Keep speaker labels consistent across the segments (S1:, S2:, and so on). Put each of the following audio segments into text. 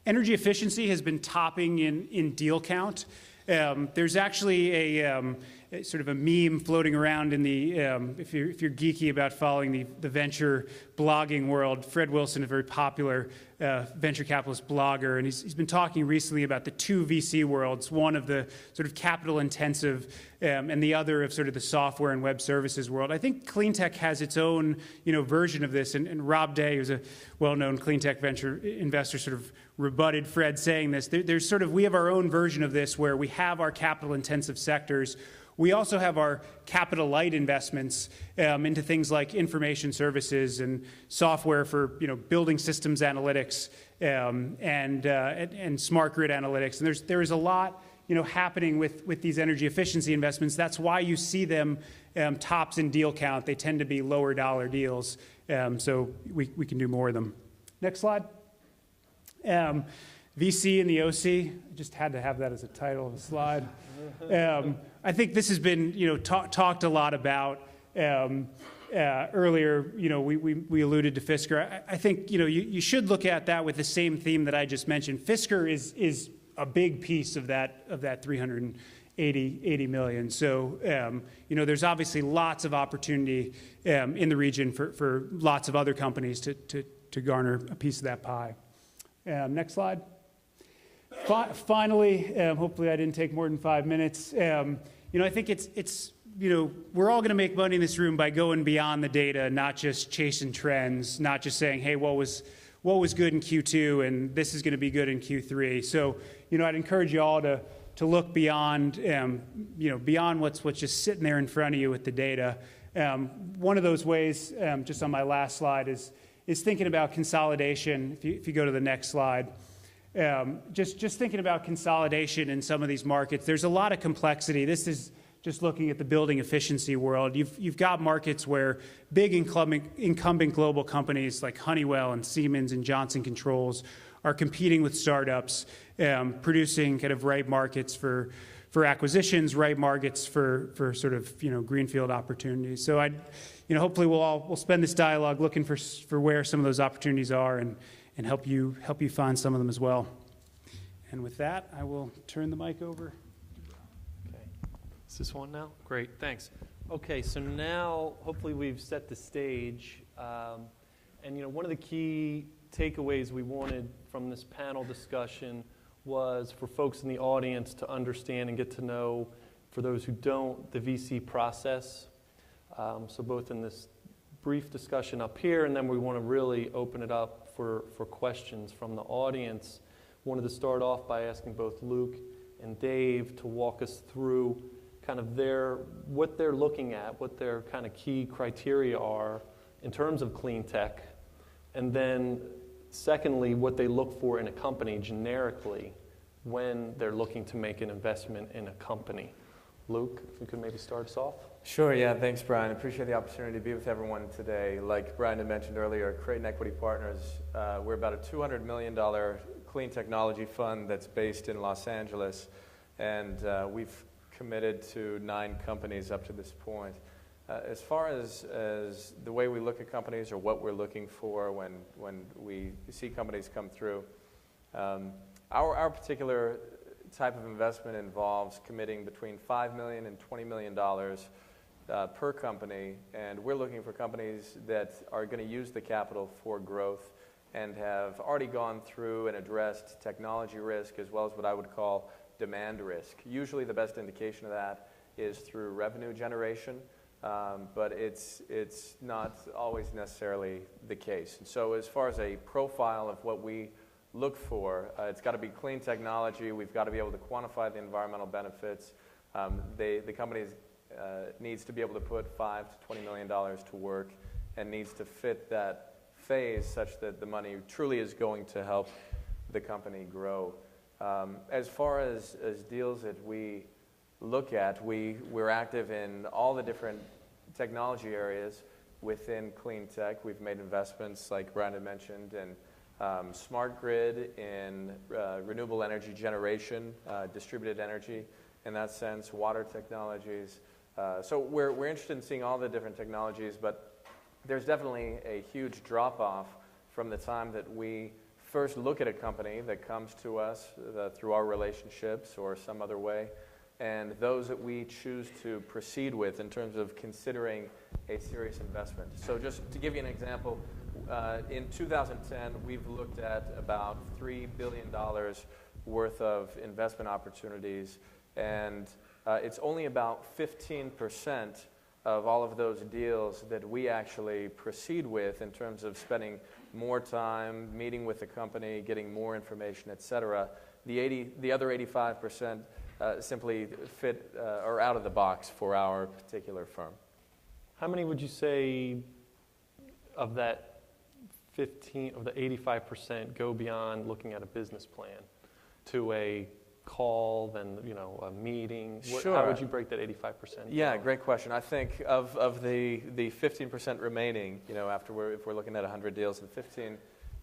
S1: Energy efficiency has been topping in deal count. There's actually a sort of a meme floating around in the, if you're geeky about following the venture blogging world, Fred Wilson, a very popular venture capitalist blogger, and he's been talking recently about the two VC worlds, one of the sort of capital intensive and the other of sort of the software and web services world. I think CleanTech has its own version of this, and Rob Day, who's a well-known CleanTech venture investor, sort of rebutted Fred saying this. There's sort of, we have our own version of this where we have our capital intensive sectors. We also have our capital light investments into things like information services and software for building systems analytics and smart grid analytics. And there is a lot happening with these energy efficiency investments. That's why you see them tops in deal count. They tend to be lower dollar deals, so we can do more of them. Next slide. VC and the OC. I just had to have that as a title of a slide. I think this has been talked a lot about earlier. We alluded to Fisker. I think you should look at that with the same theme that I just mentioned. Fisker is a big piece of that 380 million. So there's obviously lots of opportunity in the region for lots of other companies to garner a piece of that pie. Next slide. Finally, hopefully I didn't take more than 5 minutes. I think it's we're all going to make money in this room by going beyond the data, not just chasing trends, not just saying, hey, what was good in Q2 and this is going to be good in Q3. So I'd encourage you all to look beyond beyond what's just sitting there in front of you with the data. One of those ways, just on my last slide, is thinking about consolidation. If you go to the next slide. Just thinking about consolidation in some of these markets, there's a lot of complexity. This is just looking at the building efficiency world. You've got markets where big incumbent global companies like Honeywell and Siemens and Johnson Controls are competing with startups, producing kind of right markets for acquisitions, right markets for sort of greenfield opportunities. So hopefully we'll spend this dialogue looking for where some of those opportunities are and help you find some of them as well. And with that, I will turn the mic over.
S2: Okay. Is this one now? Great, thanks. Okay, so now hopefully we've set the stage. And one of the key takeaways we wanted from this panel discussion was for folks in the audience to understand and get to know, for those who don't, the VC process. So both in this brief discussion up here, and then we want to really open it up for questions from the audience. Wanted to start off by asking both Luke and Dave to walk us through kind of what they're looking at, what their kind of key criteria are in terms of clean tech, and then secondly, what they look for in a company generically when they're looking to make an investment in a company. Luke, if you could maybe start us off.
S3: Sure, yeah, thanks, Brian. I appreciate the opportunity to be with everyone today. Like Brian had mentioned earlier, Creighton Equity Partners, we're about a $200 million clean technology fund that's based in Los Angeles, and we've committed to 9 companies up to this point. As far as the way we look at companies or what we're looking for when we see companies come through, our particular type of investment involves committing between $5 million and $20 million per company, and we're looking for companies that are going to use the capital for growth and have already gone through and addressed technology risk as well as what I would call demand risk. Usually the best indication of that is through revenue generation, but it's not always necessarily the case. And so as far as a profile of what we look for, it's got to be clean technology. We've got to be able to quantify the environmental benefits. The company needs to be able to put $5 to $20 million to work and needs to fit that phase such that the money truly is going to help the company grow. As far as deals that we look at, we're active in all the different technology areas within clean tech. We've made investments, like Brian had mentioned, in smart grid, in renewable energy generation, distributed energy, in that sense, water technologies. So we're interested in seeing all the different technologies, but there's definitely a huge drop-off from the time that we first look at a company that comes to us through our relationships or some other way, and those that we choose to proceed with in terms of considering a serious investment. So just to give you an example, in 2010, we've looked at about $3 billion worth of investment opportunities, and it's only about 15% of all of those deals that we actually proceed with in terms of spending more time, meeting with the company, getting more information, et cetera. The other 85% simply fit or out of the box for our particular firm.
S2: How many would you say of that 15, of the 85% go beyond looking at a business plan to a call, then a meeting?
S3: Sure.
S2: How would you break that 85%?
S3: Yeah, great question. I think of the 15% remaining, after if we're looking at 100 deals, the 15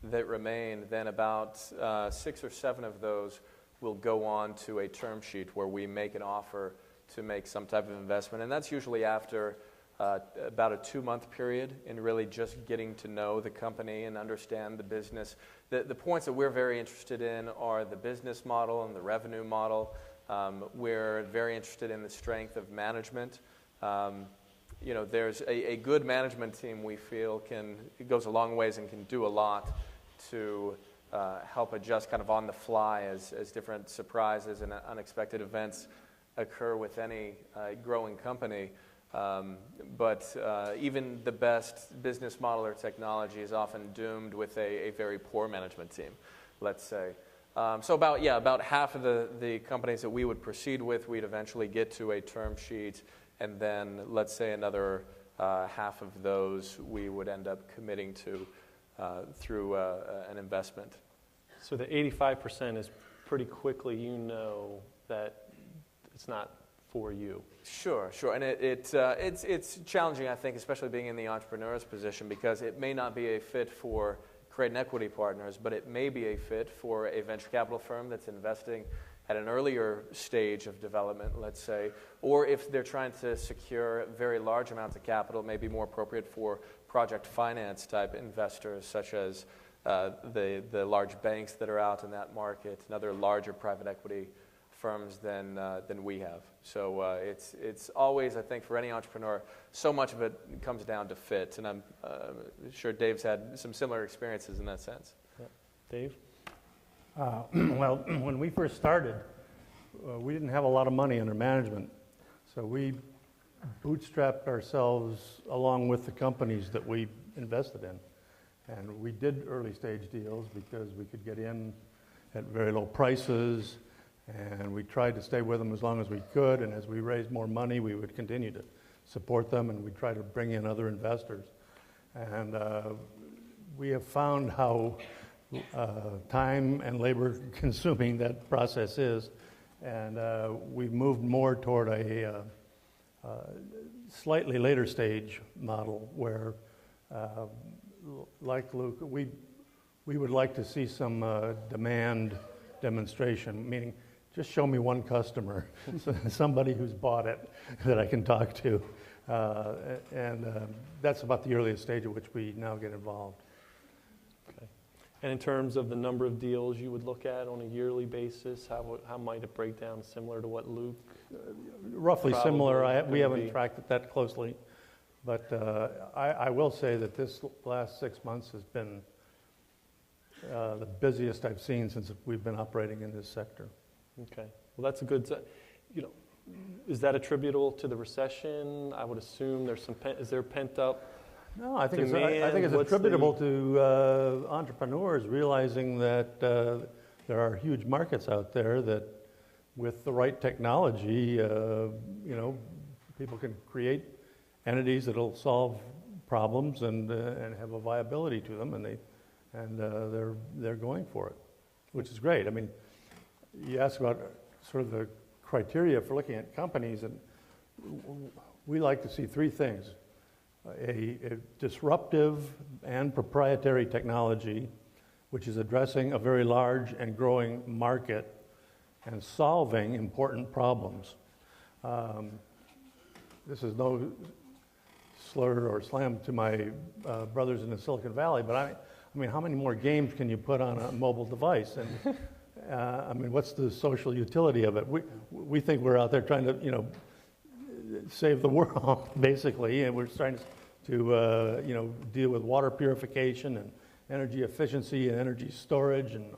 S3: that remain, then about 6 or 7 of those will go on to a term sheet where we make an offer to make some type of investment, and that's usually after about a 2-month period in really just getting to know the company and understand the business. The points that we're very interested in are the business model and the revenue model. We're very interested in the strength of management. There's a good management team we feel goes a long ways and can do a lot to help adjust kind of on the fly as different surprises and unexpected events occur with any growing company. But even the best business model or technology is often doomed with a very poor management team, let's say. So about half of the companies that we would proceed with, we'd eventually get to a term sheet, and then let's say another half of those we would end up committing to through an investment.
S2: So the 85% is pretty quickly that it's not for you.
S3: Sure. And it's challenging, I think, especially being in the entrepreneur's position, because it may not be a fit for Crate Equity Partners, but it may be a fit for a venture capital firm that's investing at an earlier stage of development, let's say, or if they're trying to secure very large amounts of capital, it may be more appropriate for project finance type investors, such as the large banks that are out in that market and other larger private equity firms than we have. So it's always, I think, for any entrepreneur, so much of it comes down to fit, and I'm sure Dave's had some similar experiences in that sense.
S2: Yeah. Dave?
S4: Well, when we first started, we didn't have a lot of money under management, so we bootstrapped ourselves along with the companies that we invested in. And we did early stage deals because we could get in at very low prices, and we tried to stay with them as long as we could, and as we raised more money, we would continue to support them, and we'd try to bring in other investors. And we have found how time and labor consuming that process is, and we've moved more toward a slightly later stage model where, like Luke, we would like to see some demand demonstration, meaning just show me one customer, somebody who's bought it that I can talk to. And that's about the earliest stage at which we now get involved.
S2: Okay. And in terms of the number of deals you would look at on a yearly basis, how might it break down, similar to what Luke?
S4: Roughly similar. We haven't tracked it that closely. But I will say that this last 6 months has been the busiest I've seen since we've been operating in this sector.
S2: Okay. Well, that's a good, is that attributable to the recession? I would assume there's is there pent up?
S4: No, I think it's attributable to entrepreneurs realizing that there are huge markets out there that, with the right technology, people can create entities that'll solve problems and have a viability to them, and they're going for it, which is great. I mean, you ask about sort of the criteria for looking at companies, and we like to see 3 things: a disruptive and proprietary technology, which is addressing a very large and growing market and solving important problems. This is no slur or slam to my brothers in the Silicon Valley, but I mean, how many more games can you put on a mobile device? And I mean, what's the social utility of it? We think we're out there trying to, you know, save the world, basically, and we're trying to you know, deal with water purification and energy efficiency and energy storage and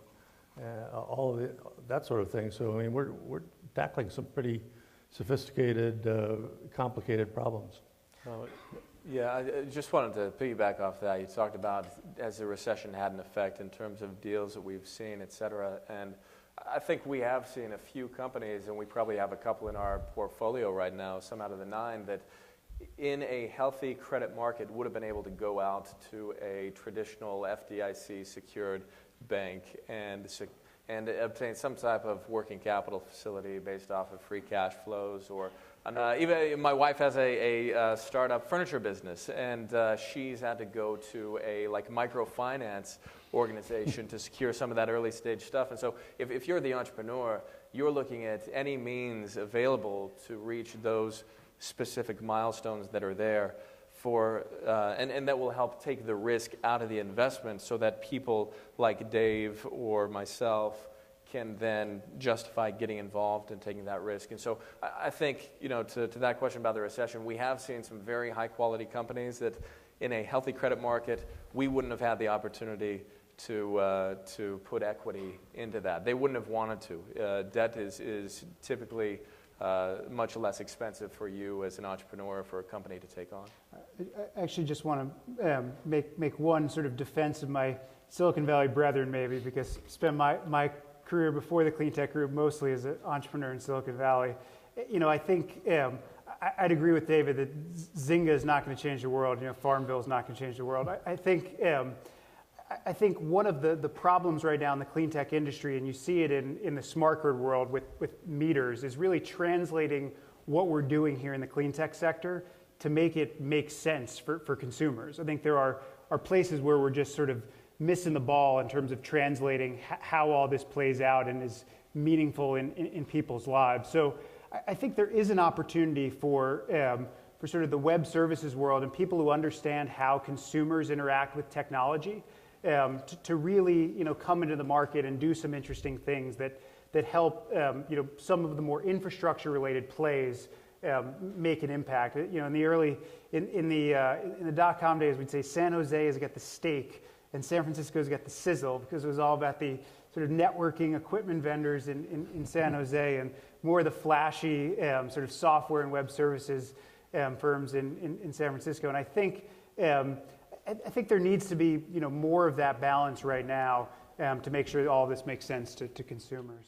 S4: all of that sort of thing. So, I mean, we're tackling some pretty sophisticated, complicated problems.
S3: Yeah, I just wanted to piggyback off that. You talked about as the recession had an effect in terms of deals that we've seen, et cetera. And I think we have seen a few companies, and we probably have a couple in our portfolio right now, some out of the 9, that in a healthy credit market would have been able to go out to a traditional FDIC secured bank and obtain some type of working capital facility based off of free cash flows. Or even my wife has a startup furniture business, and she's had to go to a microfinance organization to secure some of that early stage stuff. And so if you're the entrepreneur, you're looking at any means available to reach those specific milestones that are there for, and that will help take the risk out of the investment so that people like Dave or myself can then justify getting involved and taking that risk. And so I think, you know, to that question about the recession, we have seen some very high quality companies that in a healthy credit market, we wouldn't have had the opportunity to put equity into that. They wouldn't have wanted to. Debt is typically much less expensive for you as an entrepreneur, for a company to take on.
S1: I actually just want to make one sort of defense of my Silicon Valley brethren, maybe, because I spent my career before the clean tech group mostly as an entrepreneur in Silicon Valley. You know, I think I'd agree with David that Zynga is not going to change the world. You know, Farmville is not going to change the world. I think one of the problems right now in the clean tech industry, and you see it in the smart grid world with meters, is really translating what we're doing here in the clean tech sector to make it make sense for consumers. I think there are places where we're just sort of missing the ball in terms of translating how all this plays out and is meaningful in people's lives. So I think there is an opportunity for sort of the web services world and people who understand how consumers interact with technology to really, you know, come into the market and do some interesting things that help, you know, some of the more infrastructure related plays make an impact. You know, in the dot-com days, we'd say San Jose has got the steak and San Francisco's got the sizzle, because it was all about the sort of networking equipment vendors in San Jose and more of the flashy sort of software and web services firms in San Francisco. And I think there needs to be, you know, more of that balance right now to make sure that all of this makes sense to consumers.